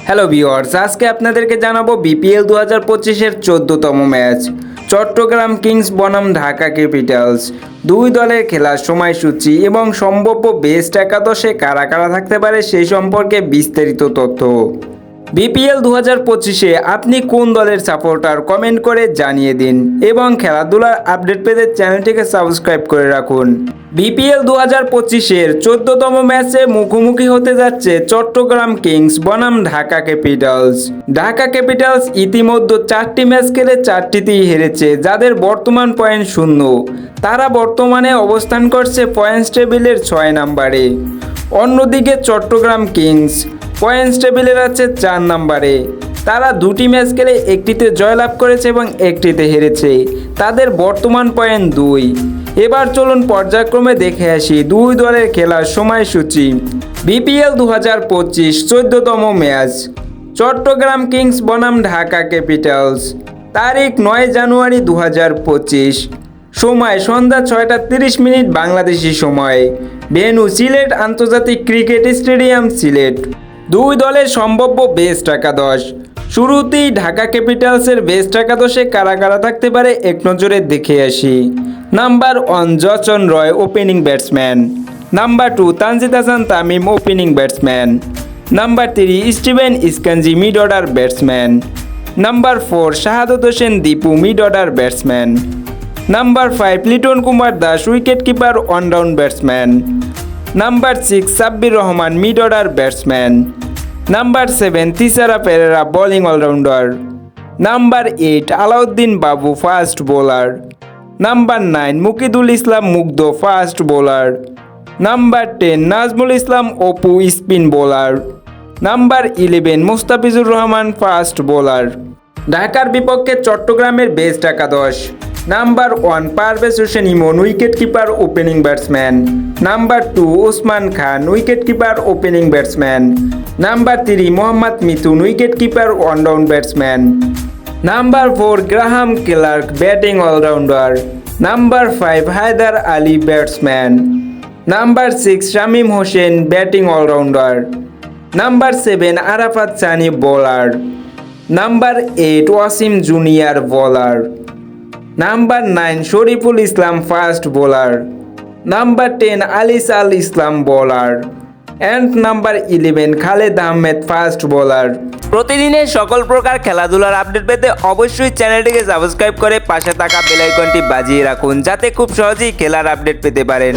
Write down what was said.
Hello viewers, আজকে আপনাদেরকে জানাবো বিপিএল 2025-এর 14তম ম্যাচ চট্টগ্রাম কিংস বনাম ঢাকা ক্যাপিটালস। দুই দলের খেলার সময়সূচি এবং সম্ভাব্য বেস্ট একাদশে কারা কারা থাকতে পারে সেই সম্পর্কে বিস্তারিত তথ্য। বিপিএল 2025-এ আপনি কোন দলের সাপোর্টার কমেন্ট করে জানিয়ে দিন এবং খেলাধুলার আপডেট পেতে চ্যানেলটিকে সাবস্ক্রাইব করে রাখুন। বিপিএল 2025-এর 14তম ম্যাচে মুখোমুখি হতে যাচ্ছে চট্টগ্রাম কিংস বনাম ঢাকা ক্যাপিটালস। ঢাকা ক্যাপিটালস ইতিমধ্যে 4টি ম্যাচ খেলে 4টিতেই হেরেছে, যাদের বর্তমান পয়েন্ট 0। তারা বর্তমানে অবস্থান করছে পয়েন্টস টেবিলের 6 নম্বরে। অন্যদিকে চট্টগ্রাম কিংস পয়েন্টস টেবিলের আছে 4 নম্বরে। তারা 2টি ম্যাচ খেলে একটিতে জয়লাভ করেছে এবং একটিতে হেরেছে। তাদের বর্তমান পয়েন্ট 2। এবার চলুন পর্যায়ক্রমে দেখে আসি দুই দলের খেলার সময়সূচি। বিপিএল 2025 14তম ম্যাচ চট্টগ্রাম কিংস বনাম ঢাকা ক্যাপিটালস। তারিখ 9 জানুয়ারি 2025। সময় সন্ধ্যা 6টা 30 বাংলাদেশি সময়। ভেন্যু সিলেট আন্তর্জাতিক ক্রিকেট স্টেডিয়াম সিলেট। দুই দলের সম্ভাব্য বেস্ট একাদশ। শুরুতেই ঢাকা ক্যাপিটালসের বেস্ট একাদশে কারা কারা থাকতে পারে এক নজরে দেখে আসি। Number 1 Jason Roy opening batsman. Number 2 Tanzid Hasan Tamim opening batsman. Number 3 Steven Eskinazi mid order batsman. Number 4 Shahadat Hossain Dipu mid order batsman. Number 5 Liton Kumar Das wicket keeper allround batsman. Number 6 Sabbir Rahman mid order batsman. Number 7 Thisara Perera bowling allrounder. Number 8 Alauddin Babu fast bowler. Number 9 Mukidul Islam Mugdho fast bowler. Number 10 Nazmul Islam Apu spin bowler. Number 11 Mustafizur Rahman fast bowler. ঢাকার বিপক্ষে চট্টগ্রামের best একাদশ। Number 1 Parvez Hossain Emon wicket keeper opening batsman. Number 2 Usman Khan wicket keeper opening batsman. Number 3 Mohammad Mithun wicket keeper allround batsman. Number 4 Graham Clarke batting allrounder. Number 5 Haider Ali batsman. Number 6 Shamim Hossain batting allrounder. Number 7 Arafat Sunny bowler. Number 8 Wasim junior bowler. Number 9 Shariful Islam fast bowler. Number 10 Alis Al Islam bowler. And number 11 Khaled Ahmed fast bowler. প্রতিদিনের সকল প্রকার খেলাধুলার update পেতে অবশ্যই চ্যানেলটিকে subscribe করে পাশে থাকা বেল আইকনটি বাজিয়ে রাখুন, যাতে খুব সহজেই খেলার আপডেট পেতে পারেন।